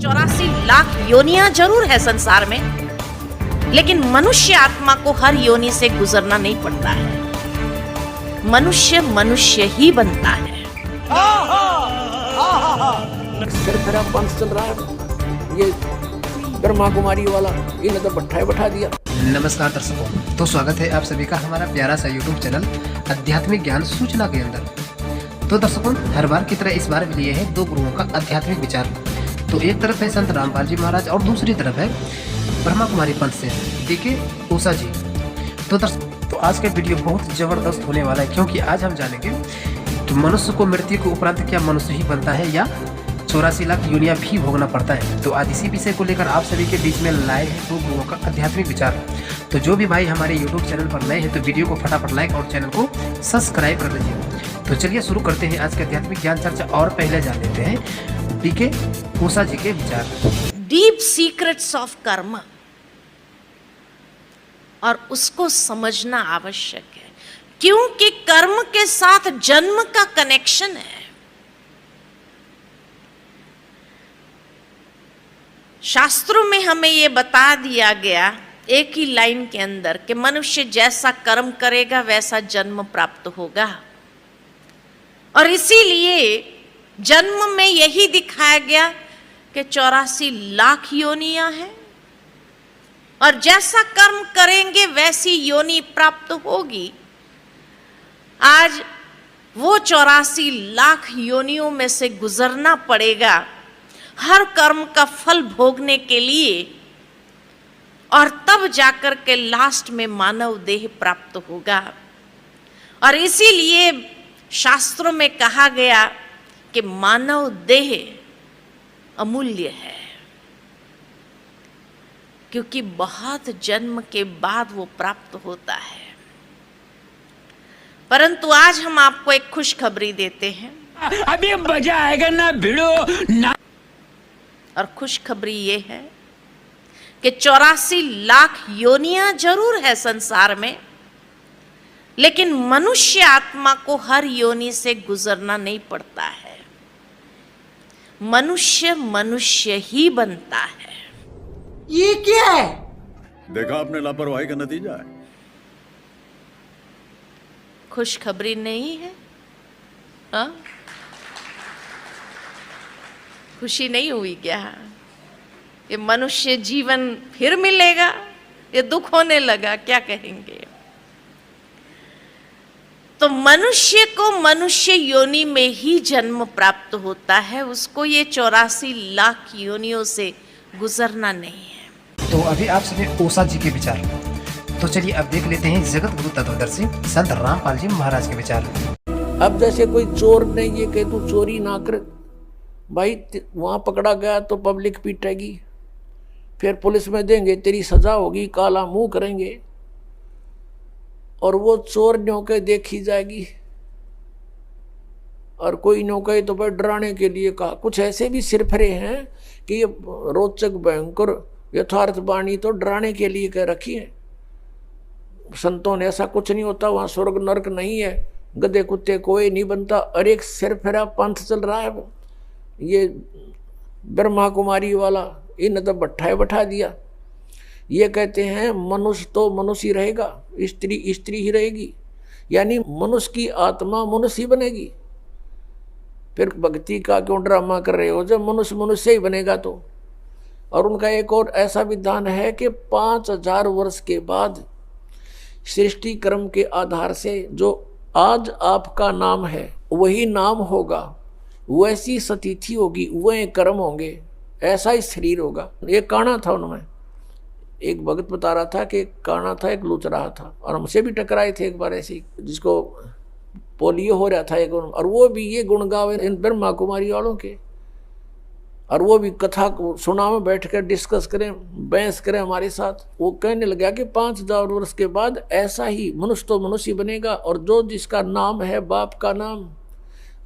84 लाख योनियां जरूर है संसार में, लेकिन मनुष्य आत्मा को हर योनि से गुजरना नहीं पड़ता है। मनुष्य मनुष्य ही बनता है। सिर्फ मेरा पंथ चल रहा है, ये ब्रह्मा कुमारी वाला इन्हें तो बैठा दिया। नमस्कार दर्शकों, तो स्वागत है आप सभी का हमारा प्यारा सा यूट्यूब चैनल आध्यात्मिक ज्ञान सूचना के अंदर। तो दर्शकों, हर बार की तरह इस बार भी लिए है दो गुरुओं का आध्यात्मिक विचार। तो एक तरफ है संत रामपाल जी महाराज और दूसरी तरफ है ब्रह्मा कुमारी पंथ से डीके ऊषा जी। तो आज का वीडियो बहुत जबरदस्त होने वाला है, क्योंकि आज हम जानेंगे कि मनुष्य को मृत्यु के उपरांत क्या मनुष्य ही बनता है या 84 लाख योनियां भी भोगना पड़ता है। तो आज इसी विषय को लेकर आप सभी के बीच में लाए हैं दो गुरुओं का आध्यात्मिक विचार। तो जो भी भाई हमारे यूट्यूब चैनल पर नए हैं तो वीडियो को फटाफट लाइक और चैनल को सब्सक्राइब कर लीजिए। तो चलिए शुरू करते हैं आज के आध्यात्मिक ज्ञान चर्चा, और पहले जान लेते हैं डीके ऊषा जी के विचार। डीप सीक्रेट्स ऑफ कर्म, और उसको समझना आवश्यक है, क्योंकि कर्म के साथ जन्म का कनेक्शन है। शास्त्रों में हमें यह बता दिया गया एक ही लाइन के अंदर कि मनुष्य जैसा कर्म करेगा वैसा जन्म प्राप्त होगा, और इसीलिए जन्म में यही दिखाया गया कि 84 लाख योनियां हैं, और जैसा कर्म करेंगे वैसी योनि प्राप्त होगी। आज वो 84 लाख योनियों में से गुजरना पड़ेगा हर कर्म का फल भोगने के लिए, और तब जाकर के लास्ट में मानव देह प्राप्त होगा। और इसीलिए शास्त्रों में कहा गया कि मानव देह अमूल्य है, क्योंकि बहुत जन्म के बाद वो प्राप्त होता है। परंतु आज हम आपको एक खुशखबरी देते हैं। अभी मजा आएगा ना भिड़ो ना। और खुशखबरी ये है कि 84 लाख योनियां जरूर है संसार में, लेकिन मनुष्य आत्मा को हर योनि से गुजरना नहीं पड़ता है। मनुष्य मनुष्य ही बनता है। ये क्या है? देखा आपने लापरवाही का नतीजा है। खुशखबरी नहीं है? हाँ? खुशी नहीं हुई क्या? ये मनुष्य जीवन फिर मिलेगा, ये दुख होने लगा, क्या कहेंगे? तो मनुष्य को मनुष्य योनि में ही जन्म प्राप्त होता है, उसको ये 84 लाख योनियों से गुजरना नहीं है। तो अभी आप सभी ऊषा जी के विचार। तो चलिए अब देख लेते हैं जगत गुरु तत्वदर्शी संत रामपाल जी महाराज के विचार। अब जैसे कोई चोर ने ये कहे तू चोरी ना कर, भाई वहां पकड़ा गया तो पब्लिक पीटेगी, फिर पुलिस में देंगे, तेरी सजा होगी, काला मुंह करेंगे, और वो चोर न्योके देखी जाएगी। और कोई न्योके तो भाई डराने के लिए कहा। कुछ ऐसे भी सिरफरे हैं कि ये रोचक भयंकर यथार्थ वाणी तो डराने के लिए कह रखी है। संतों ने ऐसा कुछ नहीं होता, वहां स्वर्ग नरक नहीं है, गधे कुत्ते कोई नहीं बनता। और एक सिरफरा पंथ चल रहा है, ये ब्रह्मा कुमारी वाला, इन्हें तो बैठा दिया। ये कहते हैं मनुष्य तो मनुष्य ही रहेगा, स्त्री स्त्री ही रहेगी, यानी मनुष्य की आत्मा मनुष्य ही बनेगी। फिर भक्ति का क्यों ड्रामा कर रहे हो, जब मनुष्य मनुष्य ही बनेगा तो। और उनका एक और ऐसा विधान है कि 5000 वर्ष के बाद सृष्टि क्रम के आधार से जो आज आपका नाम है वही नाम होगा, वैसी सतिथि होगी, वह कर्म होंगे, ऐसा ही शरीर होगा। ये काना था उनमें, एक भगत बता रहा था कि एक काना था, एक लूच रहा था, और हमसे भी टकराए थे एक बार ऐसी, जिसको पोलियो हो रहा था एक, और वो भी ये गुण गावे इन ब्रह्मा कुमारी वालों के, और वो भी कथा को सुना में बैठ कर डिस्कस करें, बहस करें हमारे साथ। वो कहने लगा कि 5000 वर्ष के बाद ऐसा ही मनुष्य तो मनुष्य बनेगा, और जो जिसका नाम है बाप का नाम,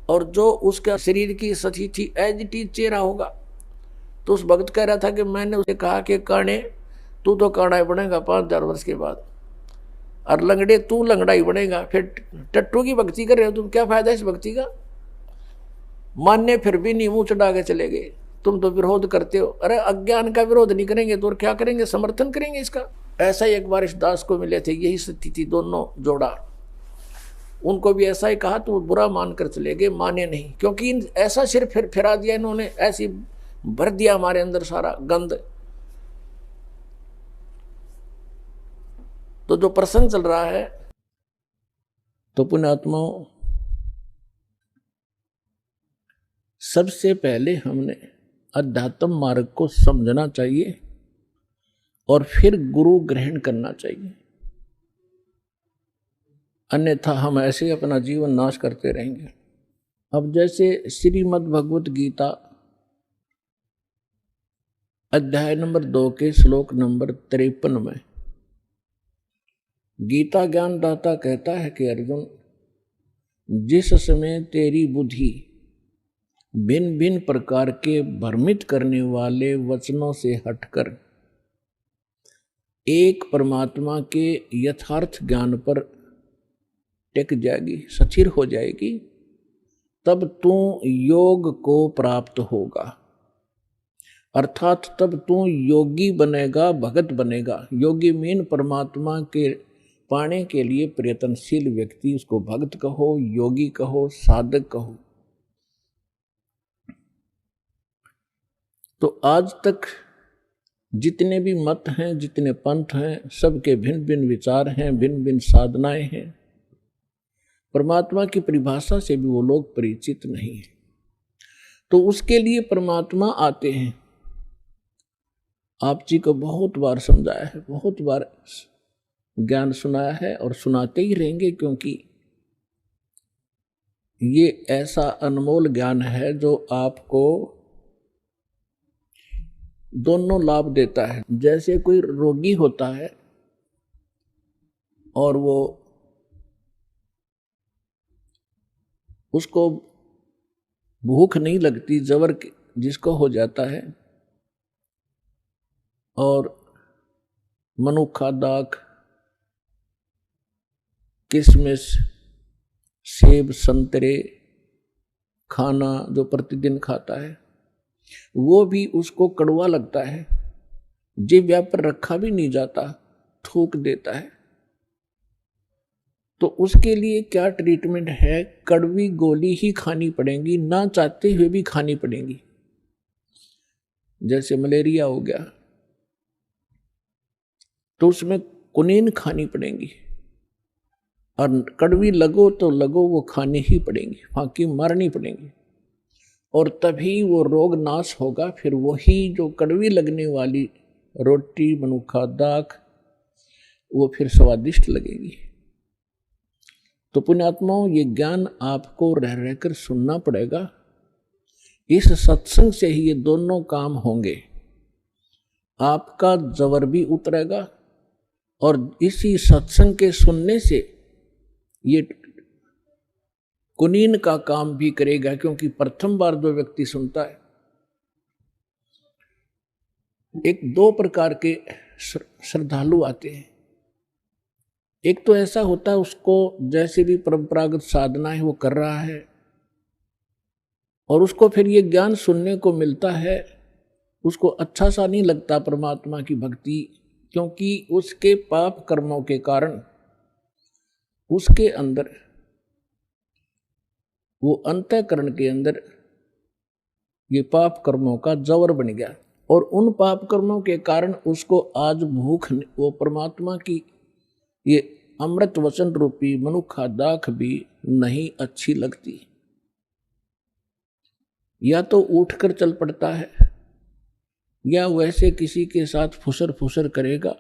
और जो उसका शरीर की सतिथि एज इट इज चेहरा होगा। तो उस भक्त कह रहा था कि मैंने उसे कहा कि काने तू तो काना ही बनेगा 5000 वर्ष के बाद, और लंगड़े तू लंगड़ा ही बनेगा। फिर टट्टू की भक्ति कर रहे हो तुम, क्या फायदा इस भक्ति का? मान्य फिर भी नहीं, मुंह चढ़ा के चले गए। तुम तो विरोध करते हो। अरे अज्ञान का विरोध नहीं करेंगे तो और क्या करेंगे, समर्थन करेंगे इसका। ऐसा ही एक बार इस दास को मिले थे, यही स्थिति थी, दोनों जोड़ा, उनको भी ऐसा ही कहा तो बुरा मानकर चले गए, माने नहीं, क्योंकि ऐसा सिर फिरा दिया इन्होंने, ऐसी भर दिया हमारे अंदर सारा गंद। तो जो प्रसंग चल रहा है, तो पुण्यात्माओं, सबसे पहले हमने अध्यात्म मार्ग को समझना चाहिए और फिर गुरु ग्रहण करना चाहिए, अन्यथा हम ऐसे अपना जीवन नाश करते रहेंगे। अब जैसे श्रीमद् भगवत गीता अध्याय नंबर 2 के श्लोक नंबर 53 में गीता ज्ञानदाता कहता है कि अर्जुन, जिस समय तेरी बुद्धि भिन्न भिन्न प्रकार के भ्रमित करने वाले वचनों से हटकर एक परमात्मा के यथार्थ ज्ञान पर टिक जाएगी, स्थिर हो जाएगी, तब तू योग को प्राप्त होगा। अर्थात तब तू योगी बनेगा, भगत बनेगा। योगी मीन परमात्मा के पाने के लिए प्रयत्नशील व्यक्ति, उसको भक्त कहो, योगी कहो, साधक कहो। तो आज तक जितने भी मत हैं, जितने पंथ हैं, सबके भिन्न भिन्न विचार हैं, भिन्न भिन्न साधनाएं हैं। परमात्मा की परिभाषा से भी वो लोग परिचित नहीं है। तो उसके लिए परमात्मा आते हैं। आप जी को बहुत बार समझाया है, बहुत बार ज्ञान सुनाया है और सुनाते ही रहेंगे, क्योंकि ये ऐसा अनमोल ज्ञान है जो आपको दोनों लाभ देता है। जैसे कोई रोगी होता है और वो उसको भूख नहीं लगती, जबर जिसको हो जाता है, और मनुक्खा, दाख, किशमिश, सेब, संतरे खाना जो प्रतिदिन खाता है, वो भी उसको कड़वा लगता है, जिह्वा पर रखा भी नहीं जाता, थूक देता है। तो उसके लिए क्या ट्रीटमेंट है? कड़वी गोली ही खानी पड़ेगी, ना चाहते हुए भी खानी पड़ेगी। जैसे मलेरिया हो गया तो उसमें कुनीन खानी पड़ेगी, और कड़वी लगो तो लगो, वो खानी ही पड़ेगी, फांकी मारनी पड़ेगी, और तभी वो रोग नाश होगा। फिर वही जो कड़वी लगने वाली रोटी, मनुक्खा, दाख, वो फिर स्वादिष्ट लगेगी। तो पुण्यात्माओं, ये ज्ञान आपको रह रहकर सुनना पड़ेगा। इस सत्संग से ही ये दोनों काम होंगे। आपका जबर भी उतरेगा और इसी सत्संग के सुनने से ये कुनीन का काम भी करेगा, क्योंकि प्रथम बार जो व्यक्ति सुनता है, एक दो प्रकार के श्रद्धालु आते हैं। एक तो ऐसा होता है, उसको जैसे भी परंपरागत साधना है वो कर रहा है, और उसको फिर ये ज्ञान सुनने को मिलता है, उसको अच्छा सा नहीं लगता परमात्मा की भक्ति, क्योंकि उसके पाप कर्मों के कारण उसके अंदर, वो अंतःकरण के अंदर ये पाप कर्मों का जवर बन गया, और उन पाप कर्मों के कारण उसको आज भूख, वो परमात्मा की ये अमृत वचन रूपी मनुक्खा दाख भी नहीं अच्छी लगती। या तो उठकर चल पड़ता है, या वैसे किसी के साथ फुसर फुसर करेगा।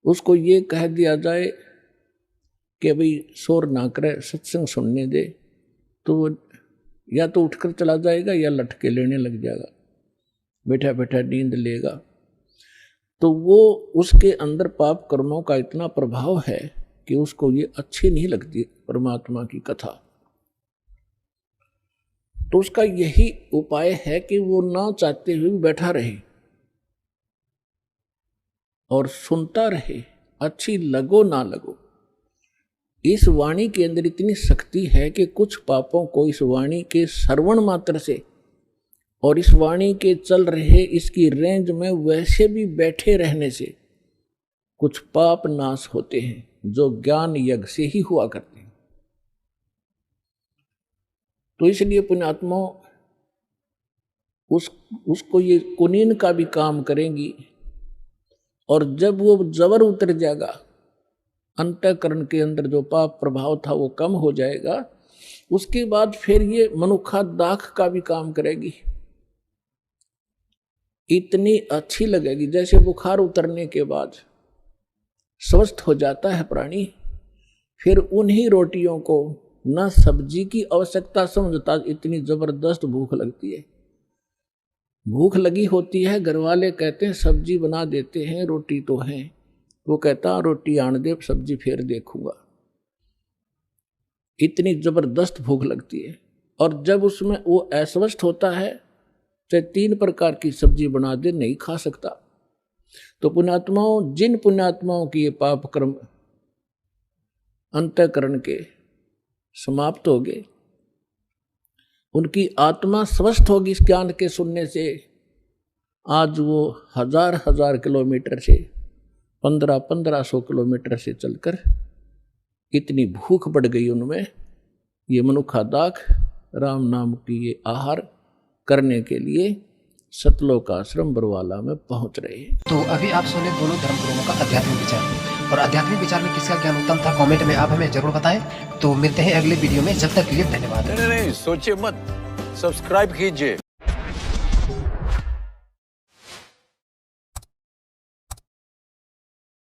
उसको ये कह दिया जाए कि भाई शोर ना करे, सत्संग सुनने दे, तो या तो उठकर चला जाएगा या लटके लेने लग जाएगा, बैठा बैठा नींद लेगा। तो वो उसके अंदर पाप कर्मों का इतना प्रभाव है कि उसको ये अच्छी नहीं लगती परमात्मा की कथा। तो उसका यही उपाय है कि वो ना चाहते हुए बैठा रहे और सुनता रहे, अच्छी लगो ना लगो। इस वाणी के अंदर इतनी शक्ति है कि कुछ पापों को इस वाणी के श्रवण मात्र से और इस वाणी के चल रहे इसकी रेंज में वैसे भी बैठे रहने से कुछ पाप नाश होते हैं जो ज्ञान यज्ञ से ही हुआ करते हैं। तो इसलिए पुण्यात्मा उसको ये कुनीन का भी काम करेंगी, और जब वो जबर उतर जाएगा, अंतःकरण के अंदर जो पाप प्रभाव था वो कम हो जाएगा, उसके बाद फिर ये मनुखा दाख का भी काम करेगी। इतनी अच्छी लगेगी जैसे बुखार उतरने के बाद स्वस्थ हो जाता है प्राणी, फिर उन्हीं रोटियों को न सब्जी की आवश्यकता समझता, इतनी जबरदस्त भूख लगती है। भूख लगी होती है, घर वाले कहते हैं सब्जी बना देते हैं, रोटी तो है, वो कहता रोटी आन दे, सब्जी फिर देखूंगा। इतनी जबरदस्त भूख लगती है। और जब उसमें वो अस्वस्थ होता है, चाहे 3 प्रकार की सब्जी बना दे, नहीं खा सकता। तो पुण्यात्माओं, जिन पुण्यात्माओं की ये पाप कर्म अंतःकरण के समाप्त हो गए, उनकी आत्मा स्वस्थ होगी इस ज्ञान के सुनने से। आज वो हजार किलोमीटर से 1500 किलोमीटर से चलकर इतनी भूख बढ़ गई उनमें, ये मनुखा दाख राम नाम की ये आहार करने के लिए सतलोक आश्रम बरवाला में पहुंच रहे हैं। तो अभी आप सुने दोनों धर्मगुरुओं का आध्यात्मिक विचार, और आध्यात्मिक विचार में किसका ज्ञान उत्तम था कमेंट में आप हमें जरूर बताएं। तो मिलते हैं अगले वीडियो में, जब तक के लिए धन्यवाद। नहीं, सोचिए मत, सब्सक्राइब कीजिए।